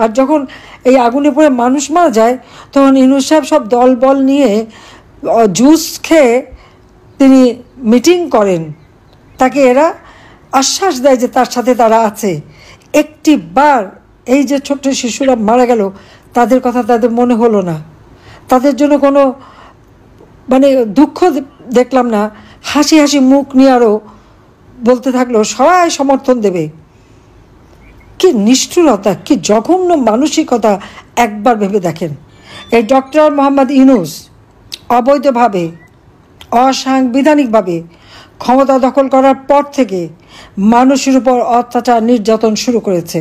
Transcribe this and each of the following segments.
আর যখন এই আগুনে পড়ে মানুষ মারা যায় তখন ইউনূস সাহেব সব দলবল নিয়ে জুস খেয়ে তিনি মিটিং করেন। তাকে এরা আশ্বাস দেয় যে তার সাথে তারা আছে। একটি বার এই যে ছোট্ট শিশুরা মারা গেল তাদের কথা তাদের মনে হলো না, তাদের জন্য কোনো দুঃখ দেখলাম না। হাসি হাসি মুখ নিয়ে আরও বলতে থাকলো সবাই সমর্থন দেবে। কি নিষ্ঠুরতা, কি জঘন্য মানসিকতা একবার ভেবে দেখেন। এই ডক্টর মোহাম্মদ ইউনূস অবৈধভাবে অসাংবিধানিকভাবে ক্ষমতা দখল করার পর থেকে মানুষের উপর অত্যাচার নির্যাতন শুরু করেছে।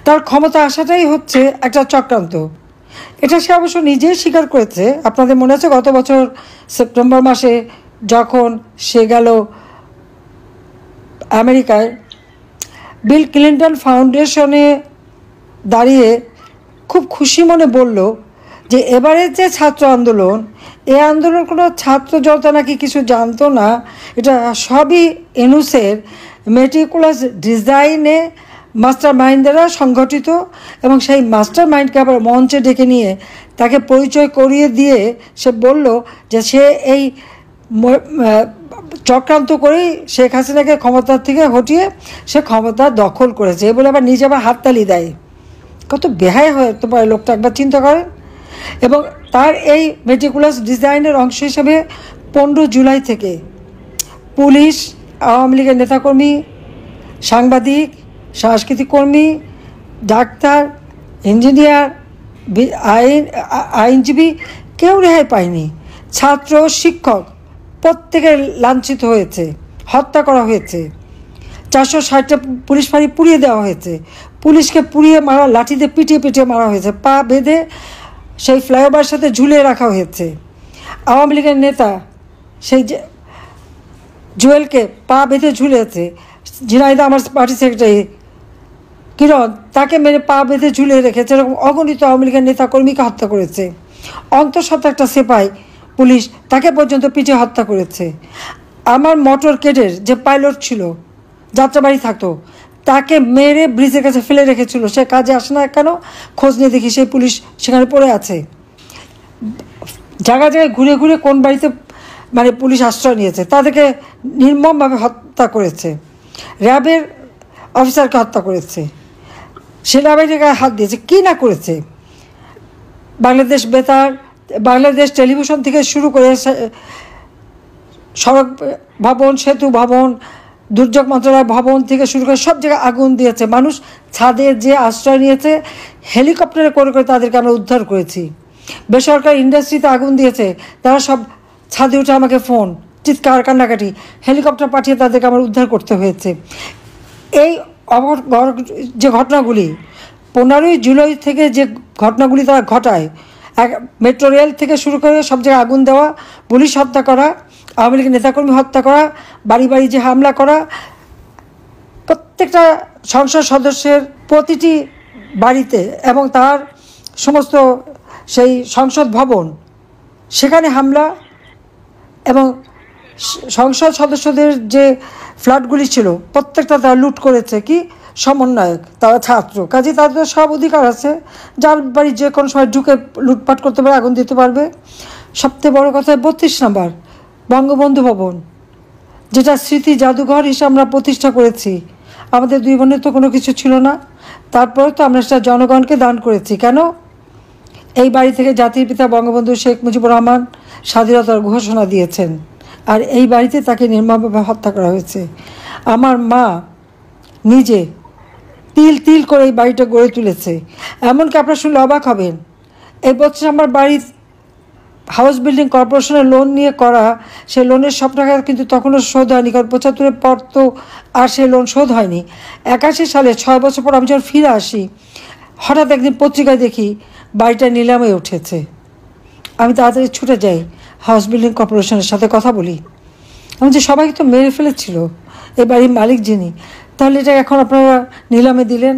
তার ক্ষমতা আসাটাই হচ্ছে একটা চক্রান্ত। এটা সে অবশ্য নিজেই স্বীকার করেছে। আপনাদের মনে আছে গত বছর সেপ্টেম্বর মাসে যখন সে গেল আমেরিকায়, বিল ক্লিন্টন ফাউন্ডেশনে দাঁড়িয়ে খুব খুশি মনে বলল যে এবারের যে ছাত্র আন্দোলন, এই আন্দোলন কোনো ছাত্র জনতা নাকি কিছু জানতো না, এটা সবই ইউনূসের মেটিকুলাস ডিজাইনে মাস্টার মাইন্ড দ্বারা সংগঠিত। এবং সেই মাস্টার মাইন্ডকে আবার মঞ্চে ডেকে নিয়ে তাকে পরিচয় করিয়ে দিয়ে সে বলল যে সে এই চক্রান্ত করেই শেখ হাসিনাকে ক্ষমতার থেকে হটিয়ে সে ক্ষমতা দখল করেছে। এ বলে আবার নিজে আবার হাততালি দেয়। কত বেহায় হতে পারে লোকটা, একবার চিন্তা করেন। এবং তার এই মেটিকুলাস ডিজাইনের অংশ হিসেবে 15 জুলাই থেকে পুলিশ, আওয়ামী লীগের নেতাকর্মী, সাংবাদিক, সাংস্কৃতিক কর্মী, ডাক্তার, ইঞ্জিনিয়ার, আইনজীবী কেউ রেহাই পায়নি। ছাত্র, শিক্ষক প্রত্যেকের লাঞ্ছিত হয়েছে, হত্যা করা হয়েছে। 460টা পুলিশ ফাঁড়ি পুড়িয়ে দেওয়া হয়েছে। পুলিশকে পুড়িয়ে মারা, লাঠিতে পিটিয়ে পিটিয়ে মারা হয়েছে। পা বেঁধে সেই ফ্লাইওভারের সাথে ঝুলিয়ে রাখা হয়েছে। আওয়ামী লীগের নেতা সেই জুয়েলকে পা বেঁধে ঝুলিয়েছে। ঝিনাইদহ আমার পার্টি সেক্রেটারি কিরণ, তাকে মেরে পা বেঁধে ঝুলিয়ে রেখেছে। এরকম অগণিত আওয়ামী লীগের নেতাকর্মীকে হত্যা করেছে। অন্তঃসত্ত্বা একটা সেপাই পুলিশ, তাকে পর্যন্ত পিটিয়ে হত্যা করেছে। আমার মোটর কেডের যে পাইলট ছিল, যাত্রাবাড়ি থাকতো, তাকে মেরে ব্রিজের কাছে ফেলে রেখেছিল। সে কাজে আসে না কেন, খোঁজ নিয়ে দেখি সেই পুলিশ সেখানে পড়ে আছে। জায়গায় জায়গায় ঘুরে ঘুরে কোন বাড়িতে পুলিশ আশ্রয় নিয়েছে তাদেরকে নির্মমভাবে হত্যা করেছে। র্যাবের অফিসারকে হত্যা করেছে, সেনাবাহিনীর গায়ে হাত দিয়েছে, কী না করেছে। বাংলাদেশ বেতার, বাংলাদেশ টেলিভিশন থেকে শুরু করে সড়ক ভবন, সেতু ভবন, দুর্যোগ মন্ত্রণালয় ভবন থেকে শুরু করে সব জায়গায় আগুন দিয়েছে। মানুষ ছাদে যে আশ্রয় নিয়েছে, হেলিকপ্টারে করে করে তাদেরকে আমরা উদ্ধার করেছি। বেসরকারি ইন্ডাস্ট্রিতে আগুন দিয়েছে, তারা সব ছাদে উঠে আমাকে ফোন, চিৎকার, কান্নাকাটি, হেলিকপ্টার পাঠিয়ে তাদেরকে আমার উদ্ধার করতে হয়েছে। এই যে ঘটনাগুলি 15ই জুলাই থেকে যে ঘটনাগুলি তারা ঘটায়, মেট্রো রেল থেকে শুরু করে সব জায়গায় আগুন দেওয়া, পুলিশ হত্যা করা, আওয়ামী লীগের নেতাকর্মী হত্যা করা, বাড়ি বাড়ি যে হামলা করা, প্রত্যেকটা সংসদ সদস্যের প্রতিটি বাড়িতে এবং তার সমস্ত সেই সংসদ ভবন সেখানে হামলা, এবং সংসদ সদস্যদের যে ফ্ল্যাটগুলি ছিল প্রত্যেকটা তারা লুট করেছে। কি সমন্বয়ক, তারা ছাত্র, কাজে তাদের সব অধিকার আছে, যার বাড়ি যে কোনো সময় ঢুকে লুটপাট করতে পারবে, আগুন দিতে পারবে। সবচেয়ে বড় কথা 32 নম্বর বঙ্গবন্ধু ভবন, যেটা স্মৃতি জাদুঘর হিসেবে আমরা প্রতিষ্ঠা করেছি। আমাদের 2 বোনের তো কোনো কিছু ছিল না, তারপরে তো আমরা সেটা জনগণকে দান করেছি। কেন? এই বাড়ি থেকে জাতির পিতা বঙ্গবন্ধু শেখ মুজিবুর রহমান স্বাধীনতার ঘোষণা দিয়েছেন, আর এই বাড়িতে তাকে নির্মমভাবে হত্যা করা হয়েছে। আমার মা নিজে তিল তিল করে এই বাড়িটা গড়ে তুলেছে। এমনকি আপনারা শুনলে অবাক হবেন, এই বছর আমার বাড়ির হাউস বিল্ডিং কর্পোরেশনের লোন নিয়ে করা, সেই লোনের সব টাকা কিন্তু তখনও শোধ হয়নি, কারণ 75-এর পর তো আর সেই লোন শোধ হয়নি। 81 সালে 6 বছর পর আমি যখন ফিরে আসি, হঠাৎ একদিন পত্রিকায় দেখি বাড়িটা নিলামে উঠেছে। আমি তাড়াতাড়ি ছুটে যাই, হাউস বিল্ডিং কর্পোরেশনের সাথে কথা বলি। আমি যে সবাইকে তো মেরে ফেলেছিল এই বাড়ির মালিক যিনি, তাহলে এটা এখন আপনারা নিলামে দিলেন।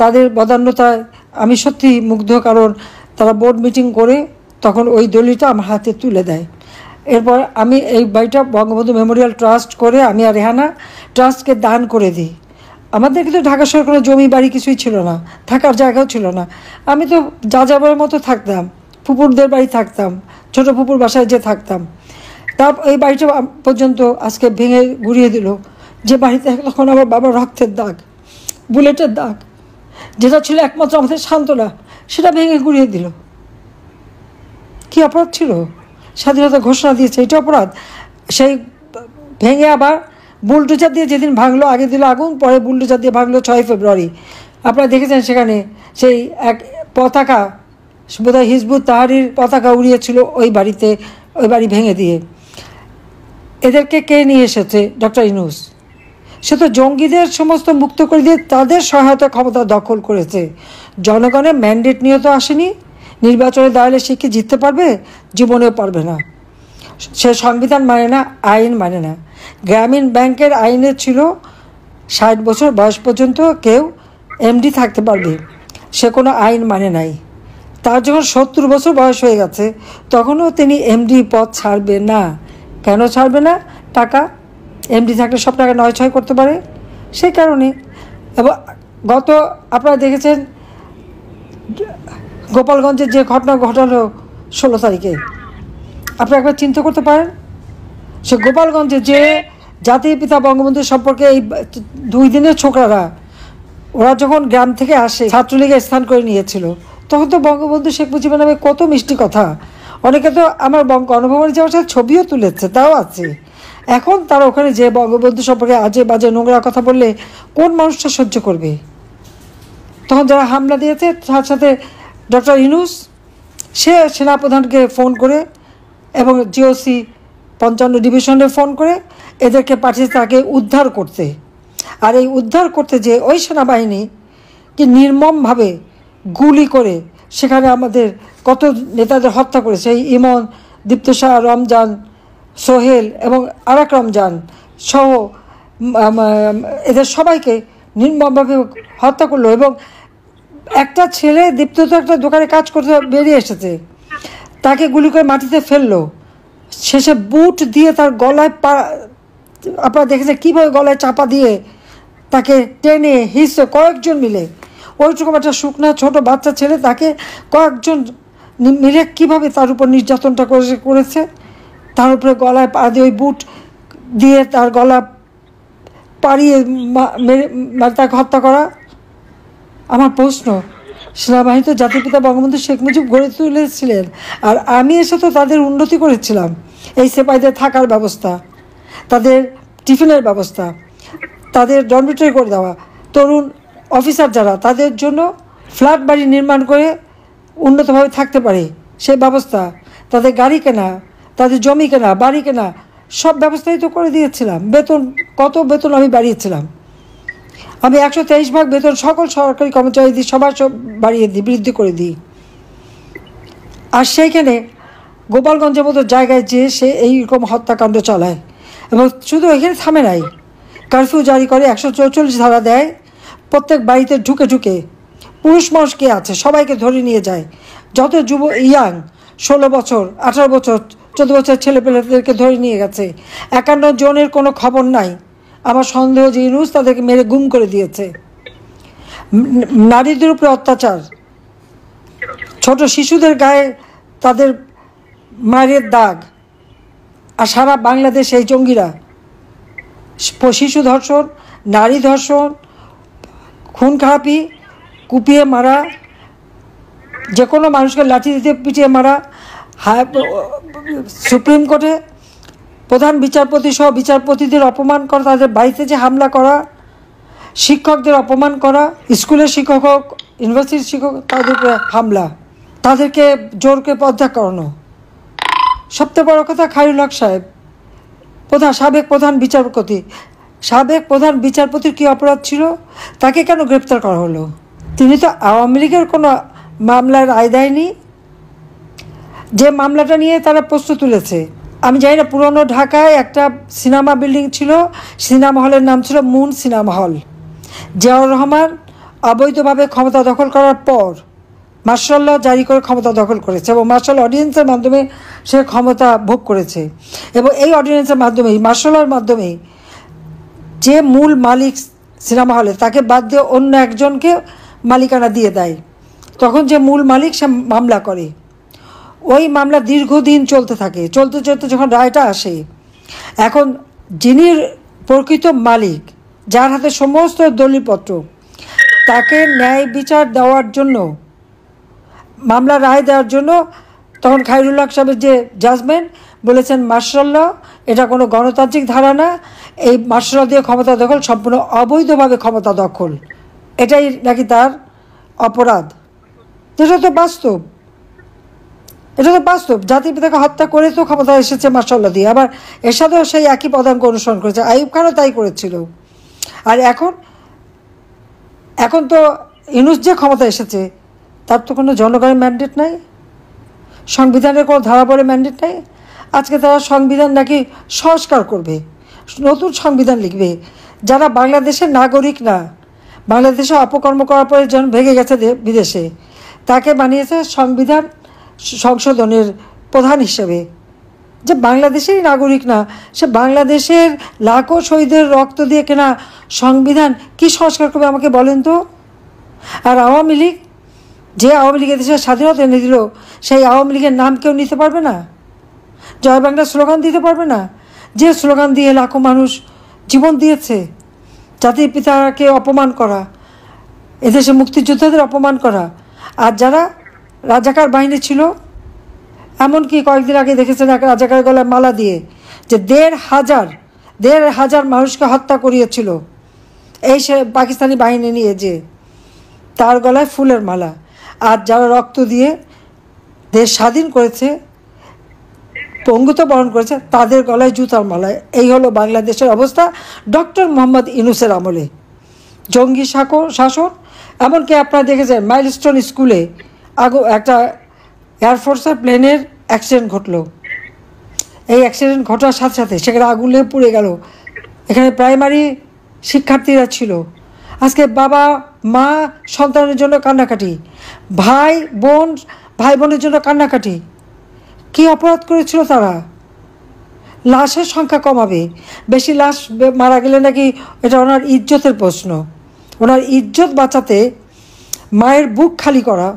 তাদের বদান্যতায় আমি সত্যি মুগ্ধ, কারণ তারা বোর্ড মিটিং করে তখন ওই দলিলটা আমার হাতে তুলে দেয়। এরপর আমি এই বাড়িটা বঙ্গবন্ধু মেমোরিয়াল ট্রাস্ট করে আমি আর রেহানা ট্রাস্টকে দান করে দিই। আমাদের কিন্তু ঢাকা শহরে কোনো জমি বাড়ি কিছুই ছিল না, থাকার জায়গাও ছিল না। আমি তো যাযাবরের মতো থাকতাম, ফুপুরদের বাড়ি থাকতাম, ছোটো ফুপুর বাসায় যে থাকতাম। এই বাড়িটা পর্যন্ত আজকে ভেঙে গুড়িয়ে দিল, যে বাড়িতে তখন আমার বাবার রক্তের দাগ, বুলেটের দাগ, যেটা ছিল একমাত্র আমাদের সান্ত্বনা, সেটা ভেঙে গুড়িয়ে দিল। কি অপরাধ ছিল? স্বাধীনতা ঘোষণা দিয়েছে, এটা অপরাধ? সেই ভেঙে আবার বুলডোজার দিয়ে যেদিন ভাঙলো, আগে দিল আগুন, পরে বুলডোজার দিয়ে ভাঙলো 6 ফেব্রুয়ারি। আপনারা দেখেছেন সেখানে সেই এক পতাকা, বোধহয় হিজবুত তাহরির পতাকা উড়িয়েছিল ওই বাড়িতে, ওই বাড়ি ভেঙে দিয়ে। এদেরকে কে নিয়ে এসেছে? ডক্টর ইউনূস। সে তো জঙ্গিদের সমস্ত মুক্ত করে দিয়ে তাদের সহায়তা ক্ষমতা দখল করেছে। জনগণের ম্যান্ডেট নিয়ে তো আসেনি। নির্বাচনে দাঁড়ালে সে কি জিততে পারবে? জীবনেও পারবে না। সে সংবিধান মানে না, আইন মানে না। গ্রামীণ ব্যাংকের আইনে ছিল 60 বছর বয়স পর্যন্ত কেউ এমডি থাকতে পারবে, সে কোনো আইন মানে নাই। তার যখন 70 বছর বয়স হয়ে গেছে, তখনও তিনি এমডি পদ ছাড়বে না। কেন ছাড়বে না? টাকা, এমডি থাকলে সব টাকা 9-6 করতে পারে, সেই কারণে। এবং আপনারা দেখেছেন গোপালগঞ্জের যে ঘটনা ঘটালো 16 তারিখে, আপনি একবার চিন্তা করতে পারেন। সে গোপালগঞ্জে যে জাতির পিতা বঙ্গবন্ধু সম্পর্কে এই 2 দিনের ছোকরারা, ওরা যখন গ্রাম থেকে আসে ছাত্রলীগে স্থান করে নিয়েছিল, তখন তো বঙ্গবন্ধু শেখ মুজিবের নামে কত মিষ্টি কথা। অনেকে তো আমার গণভবনে যাওয়ার সাথে ছবিও তুলেছে, তাও আছে। এখন তারা ওখানে যে বঙ্গবন্ধু সম্পর্কে আজে বাজে নোংরা কথা বললে কোন মানুষটা সহ্য করবে? তখন যারা হামলা দিয়েছে, তার সাথে ডক্টর ইউনূস, সে সেনাপ্রধানকে ফোন করে এবং জিওসি 55 ডিভিশনে ফোন করে এদেরকে পাঠিয়ে তাকে উদ্ধার করতে। আর এই উদ্ধার করতে যে ওই সেনাবাহিনী কি নির্মমভাবে গুলি করে সেখানে আমাদের কত নেতাদের হত্যা করেছে। এই ইমন, দীপ্ত শাহ, রমজান, সোহেল এবং আরাক রমজান সহ এদের সবাইকে নির্মমভাবে হত্যা করলো। এবং একটা ছেলে, দীপ্ত তো একটা দোকানে কাজ করতে বেরিয়ে এসেছে, তাকে গুলি করে মাটিতে ফেললো। শেষে বুট দিয়ে তার গলায় আপনারা দেখেছেন কীভাবে গলায় চাপা দিয়ে তাকে টেনে হিসে কয়েকজন মিলে, ওইরকম একটা শুকনা ছোট বাচ্চা ছেলে, তাকে কয়েকজন মিলে কীভাবে তার উপর নির্যাতনটা করেছে। তার উপরে গলায় পা দিয়ে, ওই বুট দিয়ে তার গলা পাড়িয়ে তাকে হত্যা করা। আমার প্রশ্ন, সেনাবাহিনী তো জাতির পিতা বঙ্গবন্ধু শেখ মুজিব গড়ে তুলেছিলেন, আর আমি এসে তো তাদের উন্নতি করেছিলাম। এই সিপাহীদের থাকার ব্যবস্থা, তাদের টিফিনের ব্যবস্থা, তাদের ডরমিটরি করে দেওয়া, তরুণ অফিসার যারা, তাদের জন্য ফ্ল্যাট বাড়ি নির্মাণ করে উন্নতভাবে থাকতে পারে সেই ব্যবস্থা, তাদের গাড়ি কেনা, তাদের জমি কেনা, বাড়ি কেনা, সব ব্যবস্থাই তো করে দিয়েছিলাম। বেতন, কত বেতন আমি বাড়িয়েছিলাম। আমি 123 ভাগ বেতন সকল সরকারি কর্মচারীদের সবার সব বাড়িয়ে দিই, বৃদ্ধি করে দিই। আর সেইখানে গোপালগঞ্জের মতো জায়গায় যে সে এইরকম হত্যাকাণ্ড চালায়, এবং শুধু এখানে থামে নাই, কারফিউ জারি করে, 144 ধারা দেয়, প্রত্যেক বাড়িতে ঢুকে ঢুকে পুরুষ মানুষ কে আছে সবাইকে ধরে নিয়ে যায়। যত ইয়াং 16 বছর, 18 বছর, 14 বছর ছেলেপেলেদেরকে ধরে নিয়ে গেছে। 51 জনের কোনো খবর নাই। আমার সন্দেহ যে ইউনূস তাদেরকে মেরে গুম করে দিয়েছে। নারীদের উপরে অত্যাচার, ছোট শিশুদের গায়ে তাদের মায়ের দাগ, আর সারা বাংলাদেশ এই জঙ্গিরা শিশু ধর্ষণ, নারী ধর্ষণ, খুন খারাপি, কুপিয়ে মারা, যে কোনো মানুষকে লাঠি দিতে পিটিয়ে মারা, সুপ্রিম কোর্টে প্রধান বিচারপতি সহ বিচারপতিদের অপমান করা, তাদের বাড়িতে যে হামলা করা, শিক্ষকদের অপমান করা, স্কুলের শিক্ষক হোক, ইউনিভার্সিটির শিক্ষক, তাদের উপরে হামলা, তাদেরকে জোরকে পর্দা করানো। সবচেয়ে বড় কথা, খায়রুল হক সাহেব সাবেক প্রধান বিচারপতির কী অপরাধ ছিল? তাকে কেন গ্রেপ্তার করা হলো? তিনি তো আওয়ামী লীগের কোনো মামলার রায় দেয়নি, যে মামলাটা নিয়ে তারা প্রশ্ন তুলেছে। আমি জানি না, পুরনো ঢাকায় একটা সিনেমা বিল্ডিং ছিল, সিনেমা হলের নাম ছিল moon cinema hall. Ziaur Rahman অবৈধভাবে ক্ষমতা দখল করার পর মার্শাল ল জারি করে ক্ষমতা দখল করেছে, এবং মার্শাল অর্ডিন্যান্সের মাধ্যমে সে ক্ষমতা ভোগ করেছে। এবং এই অর্ডিন্যান্সের মাধ্যমেই, মার্শাল লর মাধ্যমেই, যে মূল মালিক সিনেমা হলে, তাকে বাদ দিয়ে অন্য একজনকে মালিকানা দিয়ে দেয়। তখন যে মূল মালিক সে মামলা করে, ওই মামলা দীর্ঘদিন চলতে থাকে। চলতে চলতে যখন রায়টা আসে, এখন যিনি প্রকৃত মালিক, যার হাতে সমস্ত দলিলপত্র, তাকে ন্যায় বিচার দেওয়ার জন্য, মামলা রায় দেওয়ার জন্য তখন খায়রুল্লাহ সাহেবের যে জাজমেন্ট বলেছেন, মার্শাল, এটা কোনো গণতান্ত্রিক ধারা না, এই মার্শাল দিয়ে ক্ষমতা দখল সম্পূর্ণ অবৈধভাবে ক্ষমতা দখল, এটাই নাকি তার অপরাধ। এটা তো বাস্তব, এটা তো বাস্তব। জাতির পিতাকে হত্যা করে তো ক্ষমতা এসেছে মার্শাল্লাহ দিয়ে। আবার এরশাদও সেই একই পদাঙ্ক অনুসরণ করেছে, আইয়ুব খানও তাই করেছিল। আর এখন তো ইউনূস যে ক্ষমতা এসেছে, তার তো কোনো জনগণের ম্যান্ডেট নাই, সংবিধানের কোনো ধারাবলী ম্যান্ডেট নাই। আজকে তারা সংবিধান নাকি সংস্কার করবে, নতুন সংবিধান লিখবে। যারা বাংলাদেশের নাগরিক না, বাংলাদেশে অপকর্ম করার পরে যেন ভেঙে গেছে বিদেশে, তাকে বানিয়েছে সংবিধান সংশোধনের প্রধান হিসেবে। যে বাংলাদেশেরই নাগরিক না, সে বাংলাদেশের লাখো শহীদের রক্ত দিয়ে কেনা সংবিধান কি সংস্কার করবে আমাকে বলেন তো। আর আওয়ামী লীগ, যে আওয়ামী লীগের দেশের স্বাধীনতা এনে দিল, সেই আওয়ামী লীগের নাম কেউ নিতে পারবে না, জয় বাংলা স্লোগান দিতে পারবে না, যে স্লোগান দিয়ে লাখো মানুষ জীবন দিয়েছে। জাতির পিতাকে অপমান করা, এদেশে মুক্তিযোদ্ধাদের অপমান করা। আর যারা রাজাকার বাহিনী ছিল, এমনকি কয়েকদিন আগে দেখেছেন এক রাজাকার গলায় মালা দিয়ে যে ১,৫০০ মানুষকে হত্যা করিয়েছিল এই সে পাকিস্তানি বাহিনী নিয়ে, যে তার গলায় ফুলের মালা। আর যারা রক্ত দিয়ে দেশ স্বাধীন করেছে, পঙ্গুত্ব বরণ করেছে, তাদের গলায় জুতার মালা। এই হলো বাংলাদেশের অবস্থা ডক্টর মোহাম্মদ ইউনূসের আমলে। জঙ্গি শাসন, এমনকি আপনারা দেখেছেন মাইলস্টোন স্কুলে একটা এয়ারফোর্সের প্লেনের অ্যাক্সিডেন্ট ঘটলো। এই অ্যাক্সিডেন্ট ঘটার সাথে সাথে সেখানে আগুন লেগে পুড়ে গেল। এখানে প্রাইমারি শিক্ষার্থীরা ছিল। আজকে বাবা মা সন্তানের জন্য কান্নাকাটি, ভাই বোনের জন্য কান্নাকাটি। কী অপরাধ করেছিল তারা? লাশের সংখ্যা কমাবে, বেশি লাশ মারা গেলে নাকি এটা ওনার ইজ্জতের প্রশ্ন। ওনার ইজ্জত বাঁচাতে মায়ের বুক খালি করা।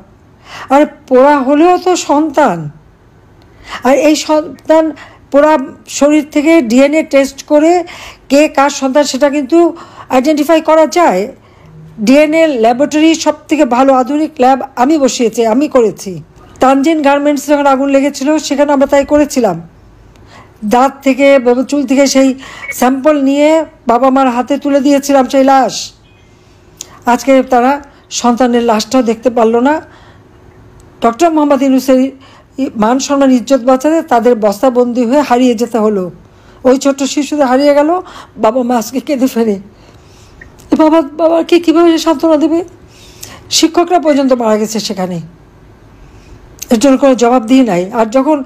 আর পোড়া হলেও তো সন্তান, আর এই সন্তান পোড়া শরীর থেকে ডিএনএ টেস্ট করে কে কার সন্তান সেটা কিন্তু আইডেন্টিফাই করা যায়। ডিএনএ ল্যাবরেটরি সব থেকে ভালো আধুনিক ল্যাব আমি বসিয়েছি, আমি করেছি। তানজিন গার্মেন্টস যখন আগুন লেগেছিল, সেখানে আমরা তাই করেছিলাম। দাঁত থেকে চুল থেকে সেই স্যাম্পল নিয়ে বাবা মার হাতে তুলে দিয়েছিলাম সেই লাশ। আজকে তারা সন্তানের লাশটাও দেখতে পারলো না। ডক্টর মোহাম্মদ ইউনূসের মান সম্মান ইজ্জত বাঁচাতে তাদের বস্তাবন্দি হয়ে হারিয়ে যেতে হলো। ওই ছোট্ট শিশুদের হারিয়ে গেল, বাবা মা আজকে কেঁদে ফেলে। বাবাকে কীভাবে সান্ত্বনা দেবে? শিক্ষকরা পর্যন্ত মারা গেছে সেখানে, এর জন্য কোনো জবাবদিহি নাই। আর যখন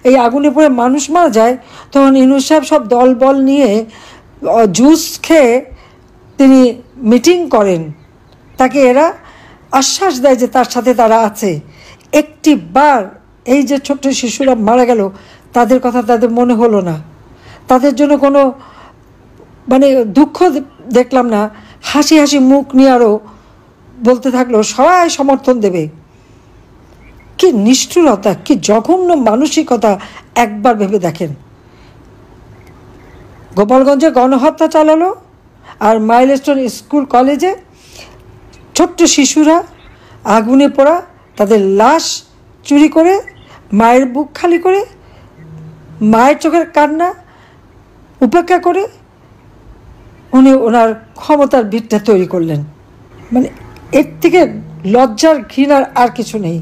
এই আগুনে পড়ে মানুষ মারা যায়, তখন ইউনূস সাহেব সব দলবল নিয়ে জুস খেয়ে তিনি মিটিং করেন। তাকে এরা আশ্বাস দেয় যে তার সাথে তারা আছে। একটি বার এই যে ছোট্ট শিশুরা মারা গেল, তাদের কথা তাদের মনে হলো না, তাদের জন্য কোনো দুঃখ দেখলাম না। হাসি হাসি মুখ নিয়ে আরও বলতে থাকলো সবাই সমর্থন দেবে। কি নিষ্ঠুরতা, কি জঘন্য মানসিকতা একবার ভেবে দেখেন। গোপালগঞ্জে গণহত্যা চালালো, আর মাইলস্টোন স্কুল কলেজে ছোট্ট শিশুরা আগুনে পোড়া, তাদের লাশ চুরি করে মায়ের বুক খালি করে, মায়ের চোখের কান্না উপেক্ষা করে উনি ওনার ক্ষমতার ভিতটা তৈরি করলেন। এর থেকে লজ্জার ঘৃণার আর কিছু নেই।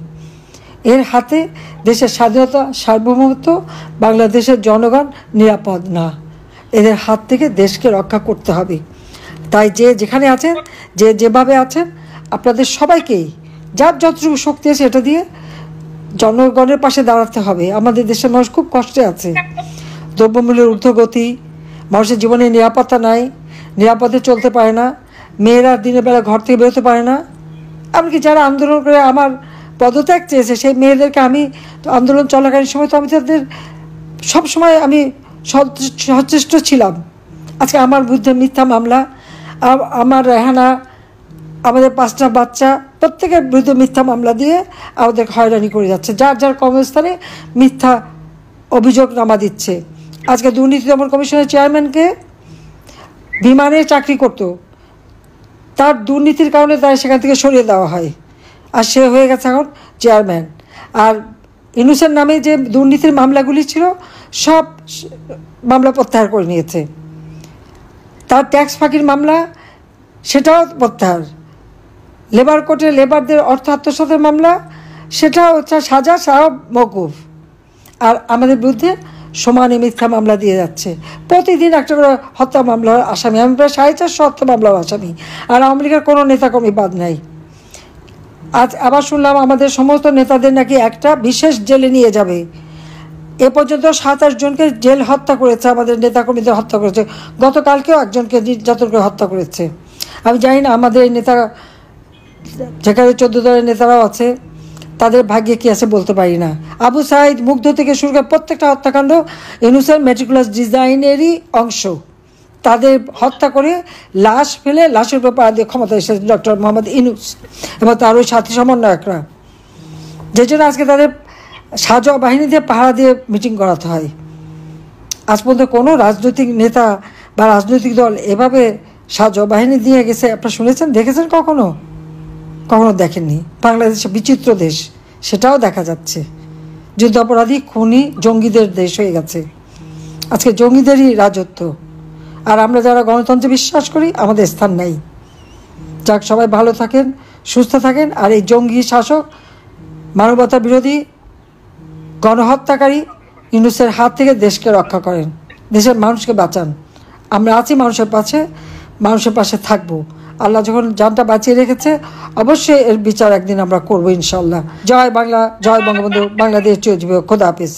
এর হাতে দেশের স্বাধীনতা, সার্বভৌমত্ব, বাংলাদেশের জনগণ নিরাপদ না। এদের হাত থেকে দেশকে রক্ষা করতে হবে। তাই যে যেখানে আছেন, যে যেভাবে আছেন, আপনাদের সবাইকেই যার যতটুকু শক্তি আছে এটা দিয়ে জনগণের পাশে দাঁড়াতে হবে। আমাদের দেশের মানুষ খুব কষ্টে আছে। দ্রব্যমূল্যের ঊর্ধ্বগতি, মানুষের জীবনে নিরাপত্তা নাই, নিরাপদে চলতে পারে না, মেয়েরা দিনের বেলা ঘর থেকে বেরোতে পারে না। এমনকি যারা আন্দোলন করে আমার পদত্যাগ চেয়েছে, সেই মেয়েদেরকে আমি আন্দোলন চলাকালীন সময় তো আমি তাদের সবসময় আমি সচেষ্ট ছিলাম। আজকে আমার বিরুদ্ধে মিথ্যা মামলা, আমার রেহানা, আমাদের 5টা বাচ্চা, প্রত্যেকের বিরুদ্ধে মিথ্যা মামলা দিয়ে আমাদের হয়রানি করে যাচ্ছে, যার যার কর্মস্থানে মিথ্যা অভিযোগনামা দিচ্ছে। আজকে দুর্নীতি দমন কমিশনের চেয়ারম্যানকে বিমানে চাকরি করত, তার দুর্নীতির কারণে তার সেখান থেকে সরিয়ে দেওয়া হয়, আর সে হয়ে গেছে এখন চেয়ারম্যান। আর ইউনূসের নামে যে দুর্নীতির মামলাগুলি ছিল সব মামলা প্রত্যাহার করে নিয়েছে। তার ট্যাক্স ফাঁকির মামলা সেটাও প্রত্যাহার। লেবার কোর্টে লেবারদের অর্থ আত্মসাতের মামলা সেটাও সাজা সব মওকুফ। আর আমাদের বিরুদ্ধে সমানে মিথ্যা মামলা দিয়ে যাচ্ছে। প্রতিদিন একটা করে হত্যা মামলার আসামি, আমি প্রায় 450 হত্যা মামলার আসামি, আর আওয়ামী লীগের কোনো নেতাকর্মী বাদ নাই। আজ আবার শুনলাম আমাদের সমস্ত নেতাদের নাকি একটা বিশেষ জেলে নিয়ে যাবে। এ পর্যন্ত 27 জনকে জেল হত্যা করেছে, আমাদের নেতাকর্মীদের হত্যা করেছে। গতকালকেও একজনকে নির্যাতন করে হত্যা করেছে। আমি জানি না আমাদের নেতা, যেখানে 14 দলের নেতারাও আছে, তাদের ভাগ্যে কী আছে বলতে পারি না। আবু সাইদ, মুগ্ধ থেকে শুরু করে প্রত্যেকটা হত্যাকাণ্ড ইউনূসের মেটিকুলাস ডিজাইনেরই অংশ। তাদের হত্যা করে লাশ ফেলে লাশের উপর পাড়া দিয়ে ক্ষমতা এসেছে ডক্টর মোহাম্মদ ইউনূস এবং তার ওই সাথী সমন্বয়করা, যে জন্য আজকে তাদের সাজোয়া বাহিনী দিয়ে পাহারা দিয়ে মিটিং করাতে হয়। আজ পর্যন্ত কোনো রাজনৈতিক নেতা বা রাজনৈতিক দল এভাবে সাজোয়া বাহিনী দিয়ে গেছে আপনারা শুনেছেন, দেখেছেন কখনো? কখনো দেখেননি। বাংলাদেশ বিচিত্র দেশ, সেটাও দেখা যাচ্ছে। যুদ্ধাপরাধী, খুনি, জঙ্গিদের দেশ হয়ে গেছে আজকে, জঙ্গিদেরই রাজত্ব। আর আমরা যারা গণতন্ত্রে বিশ্বাস করি আমাদের স্থান নাই। যাক, সবাই ভালো থাকেন, সুস্থ থাকেন। আর এই জঙ্গি শাসক, মানবতা বিরোধী, গণহত্যাকারী ইউনূসের হাত থেকে দেশকে রক্ষা করেন, দেশের মানুষকে বাঁচান। আমরা আছি মানুষের পাশে থাকবো। আল্লাহ যখন জানটা বাঁচিয়ে রেখেছে, অবশ্যই এর বিচার একদিন আমরা করবো ইনশাল্লাহ। জয় বাংলা, জয় বঙ্গবন্ধু, বাংলাদেশ চিরজীবী হোক। খোদা হাফেজ।